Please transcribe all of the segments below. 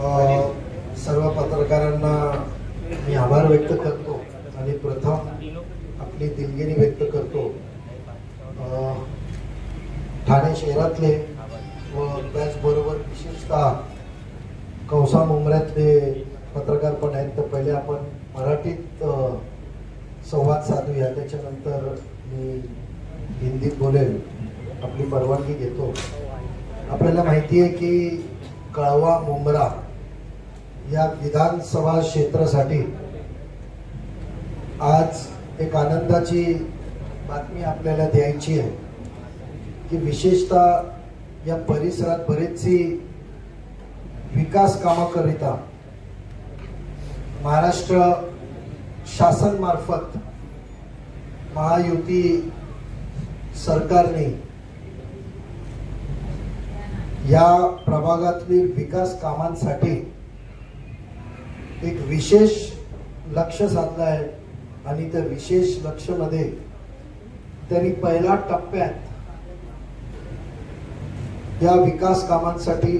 सर्व पत्रकारांना मी आभार व्यक्त करतो आणि प्रथम आपली दिलगिरी व्यक्त करतो ठाणे शहरातले व त्याचबरोबर विशेषतः कौसा मुंब्र्यातले पत्रकार पण आहेत. तर पहिले आपण मराठीत संवाद साधूया, त्याच्यानंतर मी हिंदीत बोलेल. आपली परवानगी घेतो. आपल्याला माहिती आहे की कळवा मुंब्रा या विधानसभा क्षेत्रासाठी आज एक आनंदाची बातमी आपल्याला द्यायची आहे की विशेषतः या परिसरात बरेचशी विकास कामाकरिता महाराष्ट्र शासन मार्फत महायुती सरकारने या प्रभागातील विकास कामांसाठी एक विशेष लक्ष साधलं आहे आणि त्या विशेष लक्ष मध्ये त्यांनी पहिल्या टप्प्यात या विकास कामांसाठी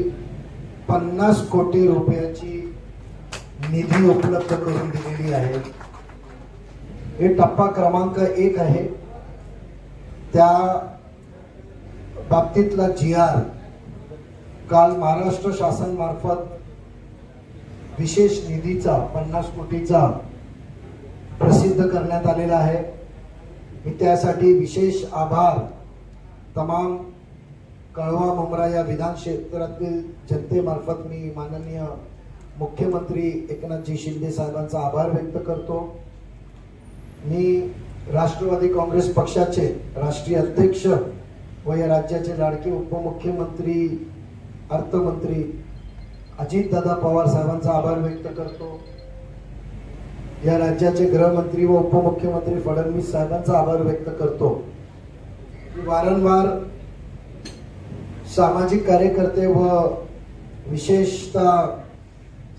50 कोटी रुपयाची निधी उपलब्ध करून दिलेली आहे. हे टप्पा क्रमांक 1 आहे. त्या बाबतीतला GR काल महाराष्ट्र शासन मार्फत विशेष निधीचा 50 कोटीचा प्रसिद्ध करण्यात आलेला आहे. मी त्यासाठी विशेष आभार तमाम कळवा मुंब्रा या विधान क्षेत्रातील जनतेमार्फत मी माननीय मुख्यमंत्री एकनाथजी शिंदे साहेबांचा आभार व्यक्त करतो. मी राष्ट्रवादी काँग्रेस पक्षाचे राष्ट्रीय अध्यक्ष व या राज्याचे लाडके उपमुख्यमंत्री अर्थमंत्री अजितदादा पवार साहेबांचा आभार व्यक्त करतो. या राज्याचे गृहमंत्री व उपमुख्यमंत्री फडणवीस साहेबांचा आभार व्यक्त करतो. वारंवार सामाजिक कार्यकर्ते व विशेषतः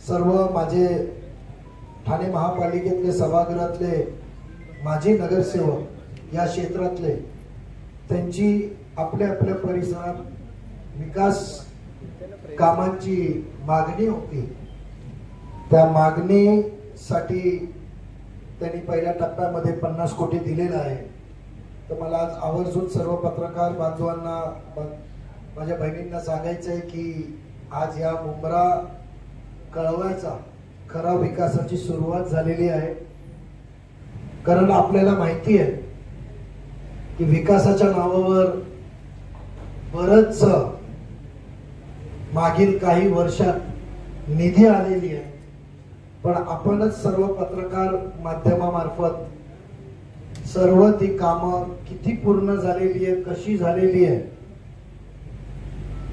सर्व माझे ठाणे महापालिकेतले सभागृहातले माजी नगरसेवक या क्षेत्रातले त्यांची आपल्या आपल्या परिसरात विकास कामांची मागणी होती. त्या मागणीसाठी त्यांनी पहिल्या टप्प्यामध्ये 50 कोटी दिलेला आहे. तर मला आज आवर्जून सर्व पत्रकार बांधवांना माझ्या बहिणींना सांगायचं आहे की आज या मुंब्रा कळव्याचा खरा विकासाची सुरुवात झालेली आहे. कारण आपल्याला माहिती आहे की विकासाच्या नावावर बरंच मागील काही वर्षात निधी आलेली आहे, पण आपणच सर्व पत्रकार माध्यमामार्फत सर्व ती कामं किती पूर्ण झालेली आहे, कशी झालेली आहे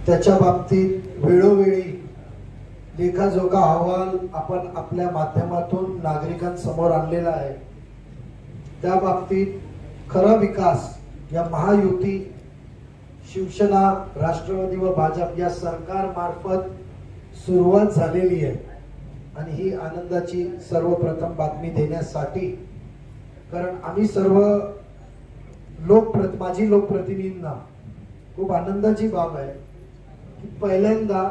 त्याच्या बाबतीत वेळोवेळी लेखाजोखा अहवाल आपण आपल्या माध्यमातून नागरिकांसमोर आणलेला आहे. त्या बाबतीत खरा विकास या महायुती शिवसेना राष्ट्रवादी व भाजप या सरकार मार्फत सुरुवात झालेली आहे. आणि ही आनंदाची सर्वप्रथम बातमी देण्यासाठी, कारण आम्ही सर्व माजी लोकप्रतिनिधींना खूप आनंदाची बाब आहे की पहिल्यांदा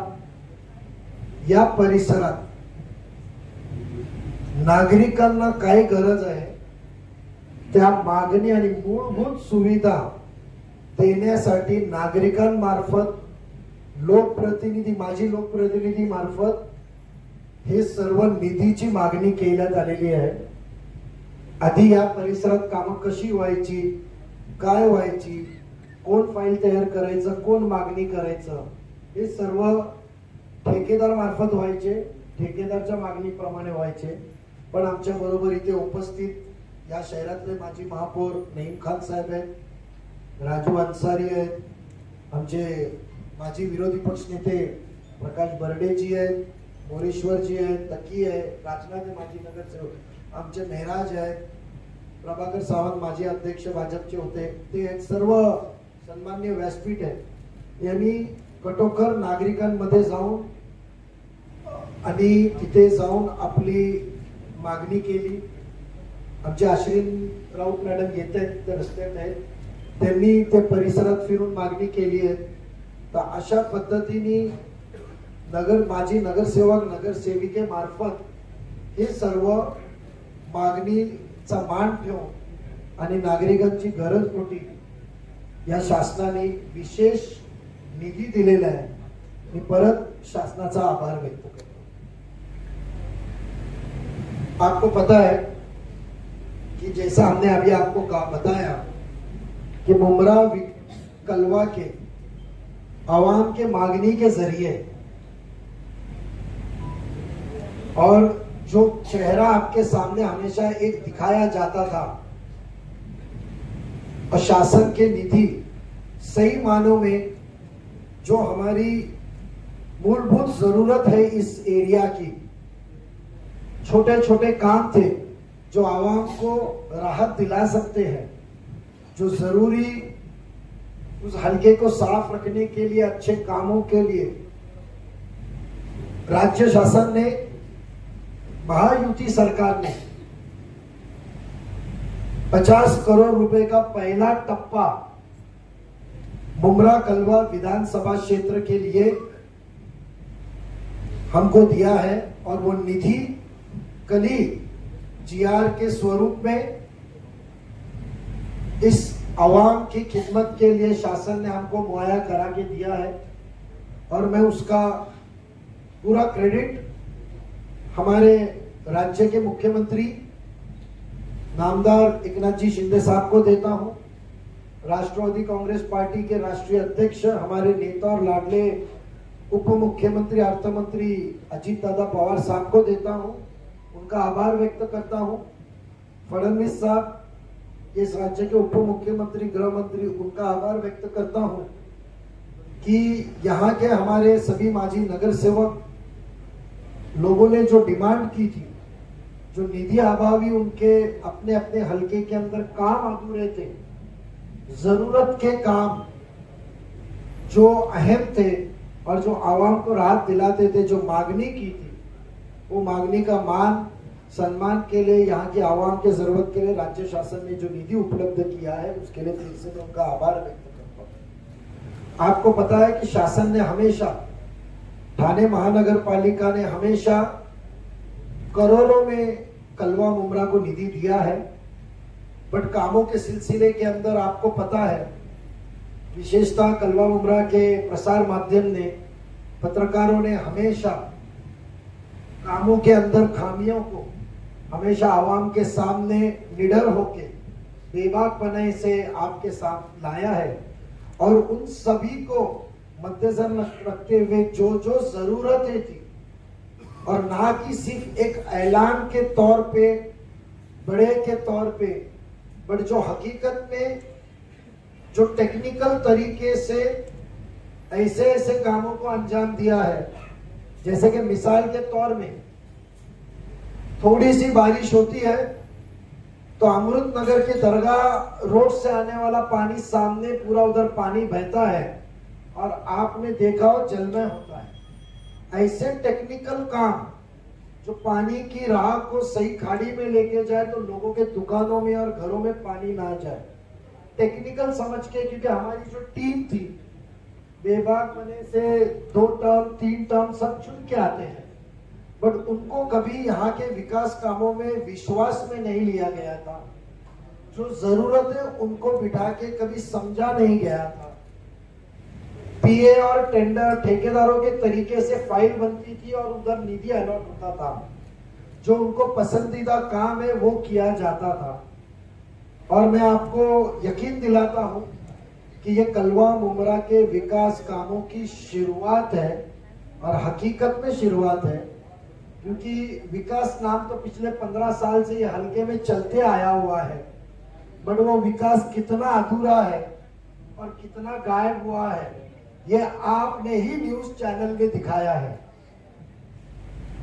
या परिसरात नागरिकांना काय गरज आहे त्या मागणी आणि मूलभूत सुविधा देण्यासाठी नागरिकांमार्फत माजी लोकप्रतिनिधी मार्फत हे सर्व निधीची मागणी केल्यात आलेली आहे. आधी या परिसरात कामं कशी व्हायची, काय व्हायची, कोण फाईल तयार करायचं, कोण मागणी करायचं, हे सर्व ठेकेदार मार्फत व्हायचे, ठेकेदारच्या मागणीप्रमाणे व्हायचे. पण आमच्या बरोबर इथे उपस्थित या शहरातले माजी महापौर नईम खान साहेब आहेत, राजू अन्सारी आहेत, आमचे माजी विरोधी पक्षनेते प्रकाश बर्डेजी आहेत, मोरेश्वरजी आहेत, तकी आहे, राजनाथ माजी नगरसेवक, आमचे मेहराज आहेत, प्रभाकर सावंत माजी अध्यक्ष भाजपचे होते, ते सर्व सन्मान्य व्यासपीठ आहेत. यांनी कटोखर नागरिकांमध्ये जाऊन आणि तिथे जाऊन आपली मागणी केली. आमचे आश्विन राऊत मॅडम येत आहेत, ते रस्त्यात आहेत, त्यांनी ते परिसरात फिरून मागणी केली आहे. तर अशा पद्धतीने माझी नगरसेवक नगरसेविके मार्फत हे सर्व मागणीचा मान ठेवून आणि नागरिकांची गरज पोटी या शासनाने विशेष निधी दिलेला है। मी परत शासनाचा आभार व्यक्त करतो। आपको पता है कि जैसा हमने अभी आपको बताया कि मुमरा कलवा के आवाम के मांगनी के जरिए और जो चेहरा आपके सामने हमेशा एक दिखाया जाता था और शासन के निधि सही मानों में जो हमारी मूलभूत जरूरत है इस एरिया की, छोटे छोटे काम थे जो आवाम को राहत दिला सकते हैं, जो जरूरी उस हलके को साफ रखने के लिए, अच्छे कामों के लिए राज्य शासन ने, महायुति सरकार ने 50 करोड़ रुपए का पहला टप्पा मुमरा कलवा विधानसभा क्षेत्र के लिए हमको दिया है और वो निधि कली जीआर के स्वरूप में इस आवाम की खिदमत के लिए शासन ने हमको मुहैया करा के दिया है और मैं उसका पूरा क्रेडिट हमारे राज्य के मुख्यमंत्री नामदार एकनाथ जी शिंदे साहब को देता हूं, राष्ट्रवादी कांग्रेस पार्टी के राष्ट्रीय अध्यक्ष हमारे नेता और लाडले उप मुख्यमंत्री अर्थ मंत्री अजीत दादा पवार साहब को देता हूं, उनका आभार व्यक्त करता हूं। फडणवीस साहब इस राज्य के उप मुख्यमंत्री गृह मंत्री, उनका आभार व्यक्त करता हूं कि यहाँ के हमारे सभी माजी नगर सेवक लोगों ने जो डिमांड की थी, जो निधि अभावी उनके अपने अपने हलके के अंदर काम अधूरे थे, जरूरत के काम जो अहम थे और जो आवाम को राहत दिलाते थे, जो मांगनी की थी, वो मांगनी का मान सम्मान के लिए यहाँ की आवाम के जरूरत के लिए राज्य शासन ने जो निधि उपलब्ध किया है उसके लिए फिर से मैं उनका आभार व्यक्त करता हूँ। आपको पता है कि शासन ने हमेशा, ठाणे महानगर पालिका ने हमेशा करोड़ों में कलवा मुमरा को निधि दिया है, बट कामों के सिलसिले के अंदर आपको पता है विशेषतः कलवा मुमरा के प्रसार माध्यम ने, पत्रकारों ने हमेशा कामों के अंदर खामियों को हमेशा आवाम के सामने निडर होके बेबाकपने से आपके सामने लाया है और उन सभी को मद्देनजर रखते हुए जो जो जरूरतें थी और ना कि सिर्फ एक ऐलान के तौर पे, बड़े के तौर पे, बट जो हकीकत में जो टेक्निकल तरीके से ऐसे ऐसे कामों को अंजाम दिया है। जैसे कि मिसाल के तौर में थोड़ी सी बारिश होती है तो अमृत नगर के दरगाह रोड से आने वाला पानी सामने पूरा उधर पानी बहता है और आपने देखा हो जलमय होता है। ऐसे टेक्निकल काम जो पानी की राह को सही खाड़ी में लेके जाए तो लोगों के दुकानों में और घरों में पानी ना जाए, टेक्निकल समझ के, क्योंकि हमारी जो टीम थी बेबाकपने से 2 टर्म 3 टर्म सब चुन के आते हैं, बट उनको कभी यहाँ के विकास कामों में विश्वास में नहीं लिया गया था। जो जरूरत है उनको बिठा के कभी समझा नहीं गया था। पीए और टेंडर ठेकेदारों के तरीके से फाइल बनती थी और उधर निधि अलॉट होता था। जो उनको पसंदीदा काम है वो किया जाता था। और मैं आपको यकीन दिलाता हूं कि ये कलवा मुमरा के विकास कामों की शुरुआत है और हकीकत में शुरुआत है, क्योंकि विकास नाम तो पिछले 15 साल से ये हलके में चलते आया हुआ है, बट वो विकास कितना अधूरा है और कितना गायब हुआ है ये आपने ही न्यूज चैनल में दिखाया है।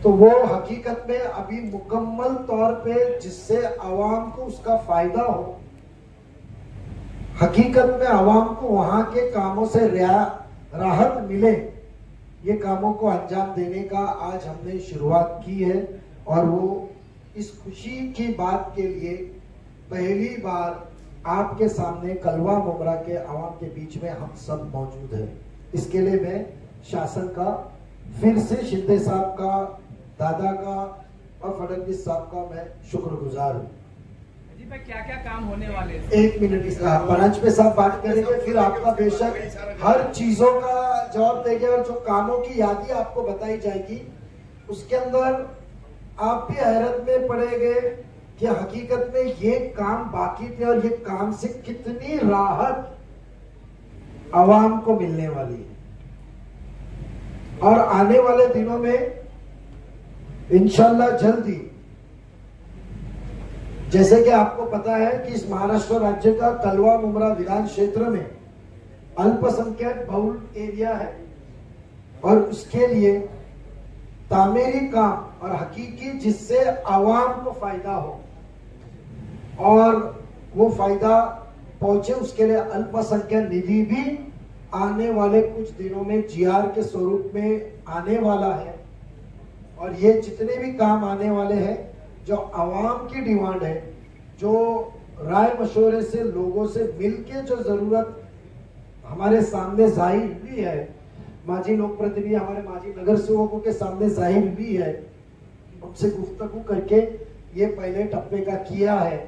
तो वो हकीकत में अभी मुकम्मल तौर पे जिससे आवाम को उसका फायदा हो, हकीकत में आवाम को वहां के कामों से राहत मिले, ये कामों को अंजाम देने का आज हमने शुरुआत की है। और वो इस खुशी की बात के लिए पहली बार आपके सामने कलवा मुमरा के आवाम के बीच में हम सब मौजूद हैं। इसके लिए मैं शासन का फिर से शिंदे साहब का, दादा का और फडणवीस साहब का मैं शुक्रगुजार हूँ। क्या क्या काम होने वाले हैं? एक मिनट, इसका परांजपे साहब बात करेंगे, फिर आपका बेशक हर चीजों का जवाब देंगे और जो कामों की यादी आपको बताई जाएगी उसके अंदर आप भी हैरत में पड़ेंगे कि हकीकत में ये काम बाकी थे और ये काम से कितनी राहत आवाम को मिलने वाली है। और आने वाले दिनों में इंशाल्लाह जल्दी, जैसे कि आपको पता है कि इस महाराष्ट्र राज्य का कलवा मुमरा विधान क्षेत्र में अल्पसंख्यक बहुल एरिया है और उसके लिए तामीरी काम और हकीकी जिससे आवाम को फायदा हो और वो फायदा पहुंचे, उसके लिए अल्पसंख्यक निधि भी आने वाले कुछ दिनों में जीआर के स्वरूप में आने वाला है। और ये जितने भी काम आने वाले हैं जो आवाम की डिमांड है, जो राय मशवरे से लोगों से मिलके जो जरूरत हमारे सामने जाहिर हुई है, माजी लोक प्रतिनिधि हमारे माजी नगर सेवकों के सामने जाहिर हुई है, उनसे गुफ्तगू करके ये पहले टप्पे का किया है।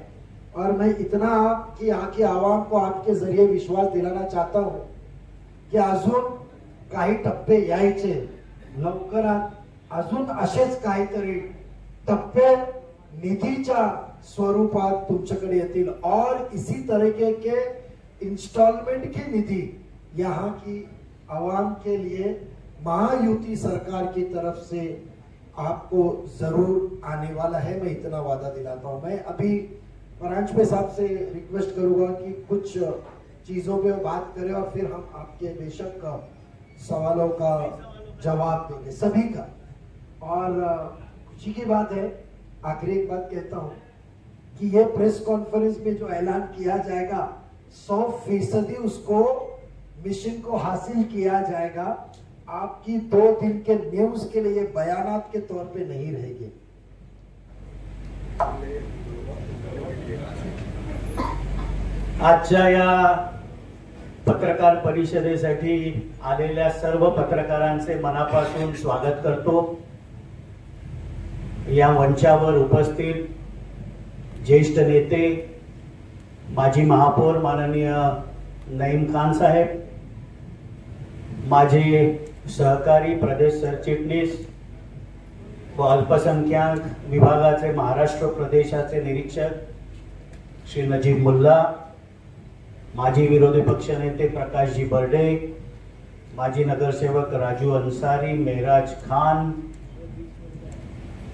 और मैं इतना आपकी यहाँ की आवाम को आपके जरिए विश्वास दिलाना चाहता हूँ की अजून काही टप्पे यायचे, लवकरात अजून असेच काहीतरी टप्पे निधीच्या स्वरूपात तुमच्याकडे येतील और इसी तरीके के इंस्टॉलमेंट की निधि यहाँ की आवाम के लिए महायुति सरकार की तरफ से आपको जरूर आने वाला है, मैं इतना वादा दिलाता हूं। मैं अभी परांजपे साहब से रिक्वेस्ट करूंगा कि कुछ चीजों पे बात करें और फिर हम आपके बेशक सवालों का जवाब देंगे सभी का। और खुशी की बात है, आखिरी एक बात कहता हूं कि ये प्रेस कॉन्फ्रेंस में जो ऐलान किया जाएगा 100% उसको मिशन को हासिल किया जाएगा। आपकी 2 दिन के न्यूज के लिए बयानात के तौर पे नहीं रहेगी। आजच्या या पत्रकार परिषदेसाठी आलेल्या सर्व पत्रकारांचे मनापासून स्वागत करतो। या मंचावर उपस्थित ज्येष्ठ नेते माजी महापौर माननीय नईम खान साहेब, माझे सहकारी प्रदेश सरचिटणीस व अल्पसंख्याक विभागाचे महाराष्ट्र प्रदेशाचे निरीक्षक श्री नजीब मुल्ला, माजी विरोधी पक्षनेते प्रकाशजी बर्डे, माजी नगरसेवक राजू अन्सारी, मेहराज खान,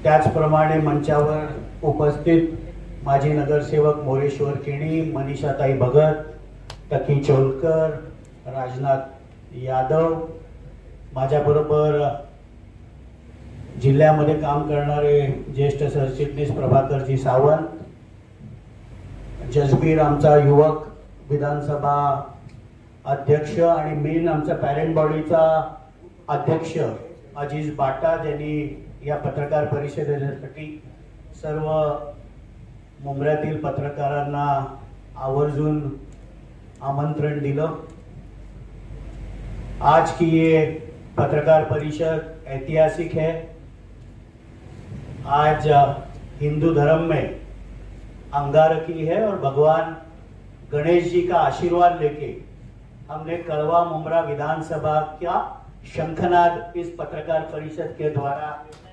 त्याचप्रमाणे मंचावर उपस्थित माजी नगरसेवक मोरेश्वर केणी, मनीषाताई भगत, टकी चोलकर, राजनाथ यादव, माझ्याबरोबर जिल्ह्यामध्ये काम करणारे ज्येष्ठ सरचिटणीस प्रभाकरजी सावंत, जसबीर आमचा युवक विधानसभा अध्यक्ष आणि मेन आमचा पॅरेंट बॉडीचा अध्यक्ष अजीज बाटा, ज्यांनी या पत्रकार परिषदेसाठी सर्व मुंबईतील पत्रकारांना आवर्जून आमंत्रण दिलं। आज की ये पत्रकार परिषद ऐतिहासिक है। आज हिंदू धर्म में अंगारकी है और भगवान गणेश जी का आशीर्वाद लेके हमने कड़वा मुमरा विधानसभा का शंखनाद इस पत्रकार परिषद के द्वारा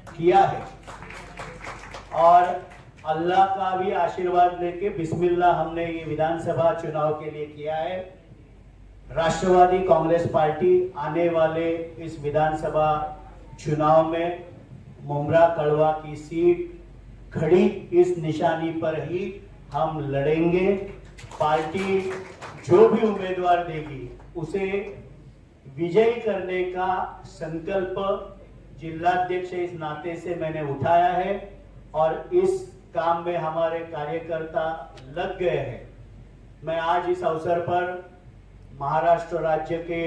किया है और अल्लाह का भी आशीर्वाद लेके बिस्मिल्लाह हमने ये विधानसभा चुनाव के लिए किया है। राष्ट्रवादी कांग्रेस पार्टी आने वाले इस विधानसभा चुनाव में मुमरा कड़वा की सीट खड़ी इस निशानी पर ही हम लड़ेंगे। पार्टी जो भी उम्मीदवार देगी उसे विजयी करने का संकल्प जिलाध्यक्ष इस नाते से मैंने उठाया है और इस काम में हमारे कार्यकर्ता लग गए हैं। मैं आज इस अवसर पर महाराष्ट्र राज्य के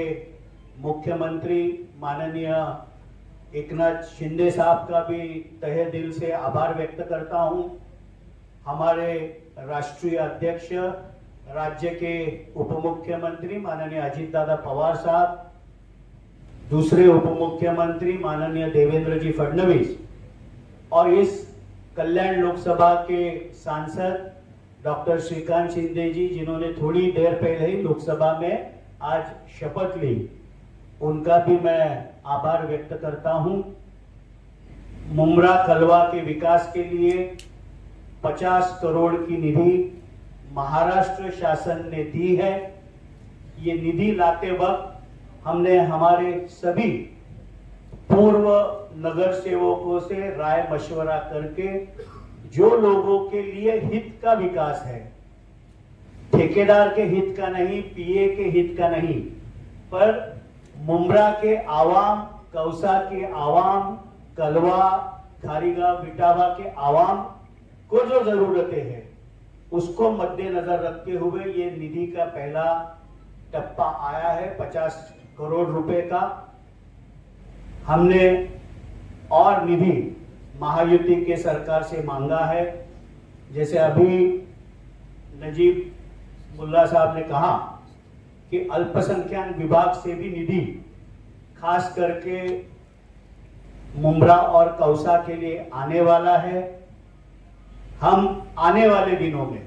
मुख्यमंत्री माननीय एकनाथ शिंदे साहब का भी तहे दिल से आभार व्यक्त करता हूं। हमारे राष्ट्रीय अध्यक्ष राज्य के उप मुख्यमंत्री माननीय अजीत दादा पवार साहब, दूसरे उप मुख्यमंत्री माननीय देवेंद्र जी फडणवीस और इस कल्याण लोकसभा के सांसद डॉक्टर श्रीकांत शिंदे जी, जिन्होंने थोड़ी देर पहले ही लोकसभा में आज शपथ ली, उनका भी मैं आभार व्यक्त करता हूं। मुमरा कलवा के विकास के लिए 50 करोड़ की निधि महाराष्ट्र शासन ने दी है। ये निधि लाते वक्त हमने हमारे सभी पूर्व नगर सेवकों से राय मशवरा करके जो लोगों के लिए हित का विकास है, ठेकेदार के हित का नहीं, पीए के हित का नहीं, पर मुमरा के आवाम, कौसा के आवाम, कलवा, खारीगांव, बिटावा के आवाम को जो जरूरतें हैं उसको मद्देनजर रखते हुए ये निधि का पहला टप्पा आया है 50 करोड़ रुपए का। हमने और निधि महायुति के सरकार से मांगा है। जैसे अभी नजीब मुल्ला साहब ने कहा कि अल्पसंख्यक विभाग से भी निधि खास करके मुमरा और कौसा के लिए आने वाला है। हम आने वाले दिनों में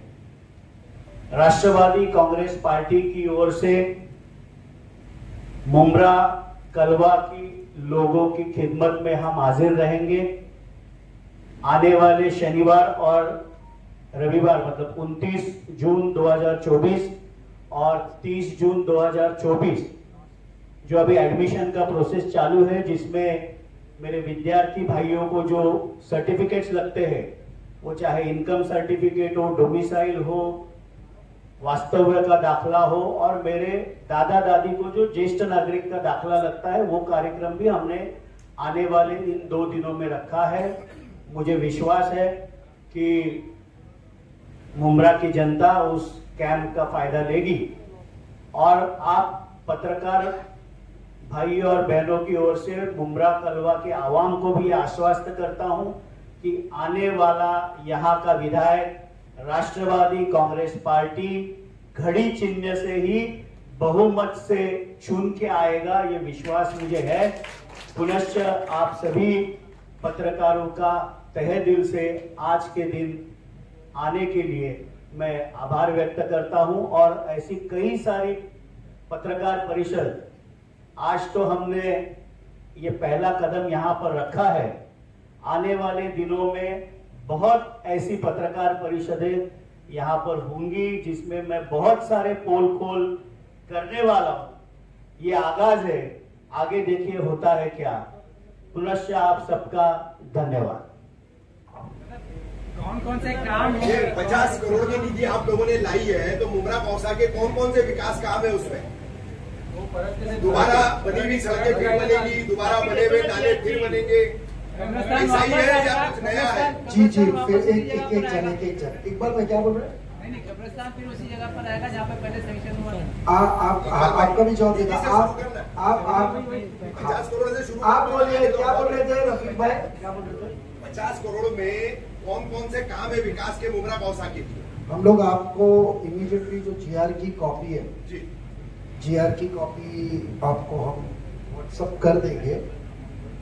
राष्ट्रवादी कांग्रेस पार्टी की ओर से मुमरा कलवा की लोगों की खिदमत में हम हाजिर रहेंगे। आने वाले शनिवार और रविवार, मतलब 29 जून 2024 और 30 जून 2024 जो अभी एडमिशन का प्रोसेस चालू है, जिसमें मेरे विद्यार्थी भाइयों को जो सर्टिफिकेट्स लगते हैं, वो चाहे इनकम सर्टिफिकेट हो, डोमिसाइल हो, वास्तव्य का दाखला हो, और मेरे दादा दादी को जो ज्येष्ठ नागरिक का दाखला लगता है, वो कार्यक्रम भी हमने आने वाले इन 2 दिनों में रखा है। मुझे विश्वास है कि मुमरा की जनता उस कैंप का फायदा लेगी और आप पत्रकार भाई और बहनों की ओर से मुमरा कलवा के आवाम को भी आश्वस्त करता हूं कि आने वाला यहां का विधायक राष्ट्रवादी कांग्रेस पार्टी घड़ी चिन्ह से ही बहुमत से चुन के आएगा, ये विश्वास मुझे है। पुनश्च आप सभी पत्रकारों का तहे दिल से आज के दिन आने के लिए मैं आभार व्यक्त करता हूं। और ऐसी कई सारी पत्रकार परिषद, आज तो हमने ये पहला कदम यहां पर रखा है, आने वाले दिनों में बहुत ऐसी पत्रकार परिषदें यहां पर होंगी जिसमें मैं बहुत सारे पोल खोल करने वाला हूं। ये आगाज है, आगे देखिए होता है क्या। पुनश्च आप सबका धन्यवाद। कौन कौन से काम ये 50 करोड़ की निधि आप लोगों ने लाई है, तो मुमरा कौसा के कौन कौन से विकास काम है उसमें? दोबारा बनी हुई सड़कें फिर बनेगी, दोबारा बने हुए नाले फिर बनेंगे, ऐसा ही है या कुछ नया है? जी फिर एक जन इकबाल भाई क्या बोल रहे हैं? नहीं, कब्रिस्तान फिर उसी जगह पर आएगा जहाँ पे पहले सेंक्शन हुआ था। आपका भी जवाब देगा। आप 50 करोड़ से शुरू, आप बोलिए क्या बोल रहे थे रफीक भाई, क्या बोल रहे थे? 50 करोड़ में कौन कौन से काम है विकास के मुमरा कौसा के लिए? हम लोग आपको इमीडिएटली जो जीआर की कॉपी है, जी जीआर की कॉपी आपको हम व्हाट्सअप कर देंगे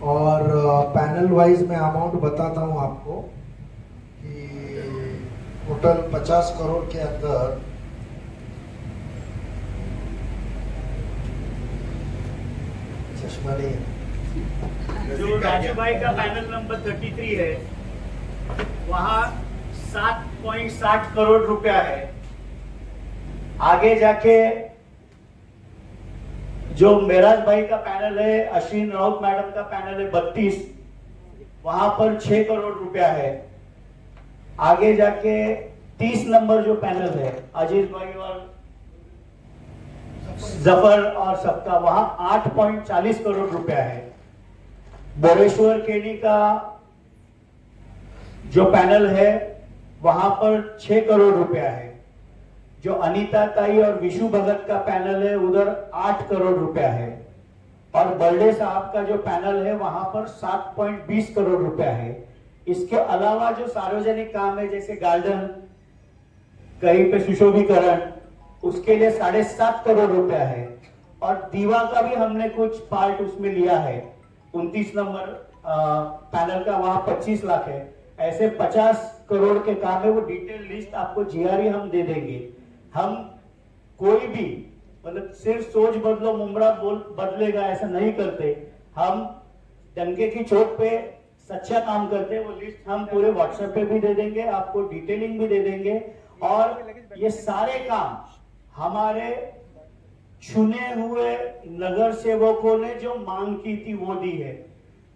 और पैनल वाइज मैं अमाउंट बताता हूं आपको कि टोटल 50 करोड़ के अंदर चश्मा नहीं है। जो राजू भाई का पैनल नंबर 33 है, वहां 7.60 करोड़ रुपया है। आगे जाके जो मेराज भाई का पैनल है, अश्विन राउत मैडम का पैनल है 32, वहां पर 6 करोड़ रुपया है। आगे जाके 30 नंबर जो पैनल है, अजीत भाई और जफर और सबका, वहां 8.40 करोड़ रुपया है। बोरेश्वर केनी का जो पैनल है, वहां पर 6 करोड़ रुपया है। जो अनीता ताई और विशु भगत का पैनल है, उधर 8 करोड़ रुपया है। और बर्डे साहब का जो पैनल है, वहां पर 7.20 करोड़ रुपया है। इसके अलावा जो सार्वजनिक काम है, जैसे गार्डन, कहीं पे सुशोभीकरण, उसके लिए 7.5 करोड़ रुपया है। और दीवा का भी हमने कुछ पार्ट उसमें लिया है। 29 नंबर पैनल का वहां 25 लाख है। ऐसे 50 करोड़ के काम है। वो डिटेल लिस्ट आपको जीआरई हम दे देंगे। हम कोई भी मतलब सिर्फ सोच बदलो मुमरा बदलेगा ऐसा नहीं करते। हम डंके की चोट पे सच्चा काम करते हैं। वो लिस्ट हम पूरे व्हाट्सएप पे भी दे देंगे, आपको डिटेलिंग भी दे देंगे। और ये सारे काम हमारे चुने हुए नगर सेवकों ने जो मांग की थी वो दी है।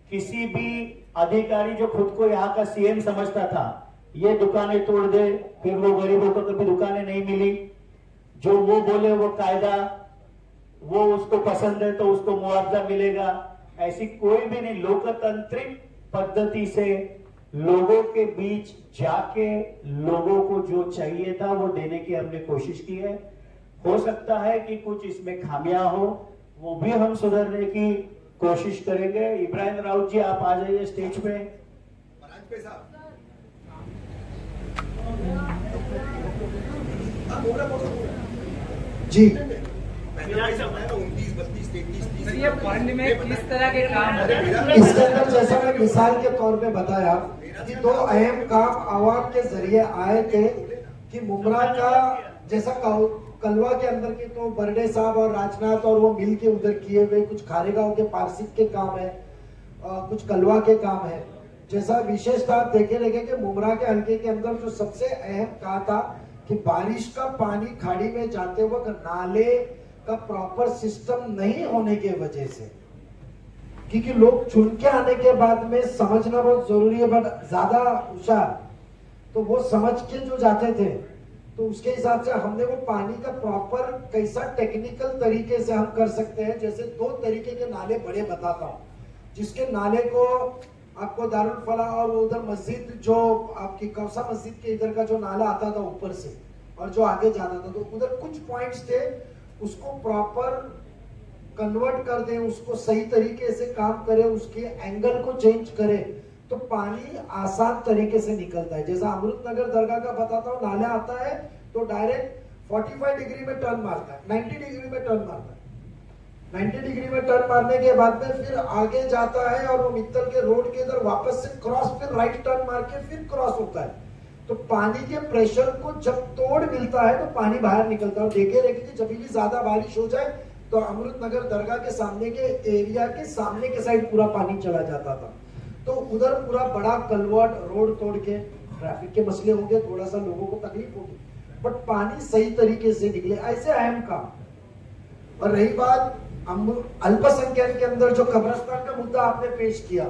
किसी भी अधिकारी जो खुद को यहाँ का सीएम समझता था, ये दुकानें तोड़ दे, फिर वो गरीबों को कभी दुकानें नहीं मिली, जो वो बोले वो कायदा, वो उसको पसंद है तो उसको मुआवजा मिलेगा, ऐसी कोई भी नहीं। लोकतांत्रिक पद्धति से लोगों के बीच जाके लोगों को जो चाहिए था वो देने की हमने कोशिश की है। हो सकता है कि कुछ इसमें खामियां हो, वो भी हम सुधारने की कोशिश करेंगे। इब्राहिम राउत जी आप आ जाइए स्टेज पे। जी ये फंड में किस तरह के काम इसके अंदर जैसा मैं मिसाल के तौर पे बताया कि 2 अहम काम आवाम के जरिए आए थे कि मुमरा का जैसा कलवा के अंदर के तो बर्डे साहब और राजनाथ और वो मिल के उधर किए हुए कुछ खारेगांव के पारसिक के काम है, कुछ कलवा के काम है। जैसा विशेषता आप देखे रहेंगे कि मुमरा के हल्के के अंदर जो सबसे अहम कहा था कि बारिश का पानी खाड़ी में जाते वक्त नाले का प्रॉपर सिस्टम नहीं होने के वजह से, क्योंकि लोग चुन के आने के बाद में समझना बहुत जरूरी है, बट ज्यादा होशियार तो वो समझ के जो जाते थे तो उसके हिसाब से हमने वो पानी का प्रॉपर कैसा टेक्निकल तरीके से हम कर सकते हैं। जैसे 2 तरीके के नाले बड़े बताता हूँ, जिसके नाले को आपको दारुल फला और उधर मस्जिद जो आपकी कौसा मस्जिद के इधर का जो नाला आता था ऊपर से और जो आगे जाता था, तो उधर कुछ पॉइंट्स थे, उसको प्रॉपर कन्वर्ट कर दें, उसको सही तरीके से काम करें, उसके एंगल को चेंज करें तो पानी आसान तरीके से निकलता है। जैसा अमृतनगर दरगाह का बताता हूँ, नाला आता है तो डायरेक्ट 45 डिग्री में टर्न मारता है, 90 डिग्री में टर्न मारता है। 90 डिग्री में टर्न मारने के बाद में फिर आगे जाता है और वो मित्तल के रोड के इधर वापस से क्रॉस, फिर राइट टर्न मार के फिर क्रॉस होता है। तो पानी के प्रेशर को जब तोड़ मिलता है तो पानी बाहर निकलता है। और देखे रहे कि जब भी ज्यादा बारिश हो जाए तो अमृतनगर दरगाह के सामने के एरिया के सामने के साइड पूरा पानी चला जाता था। तो उधर पूरा बड़ा कलवर्ट रोड तोड़ के ट्रैफिक के मसले होंगे, थोड़ा सा लोगों को तकलीफ होगी, बट पानी सही तरीके से निकले, ऐसे अहम काम। और रही बात अल्पसंख्यक के अंदर जो कब्रिस्तान का मुद्दा आपने पेश किया,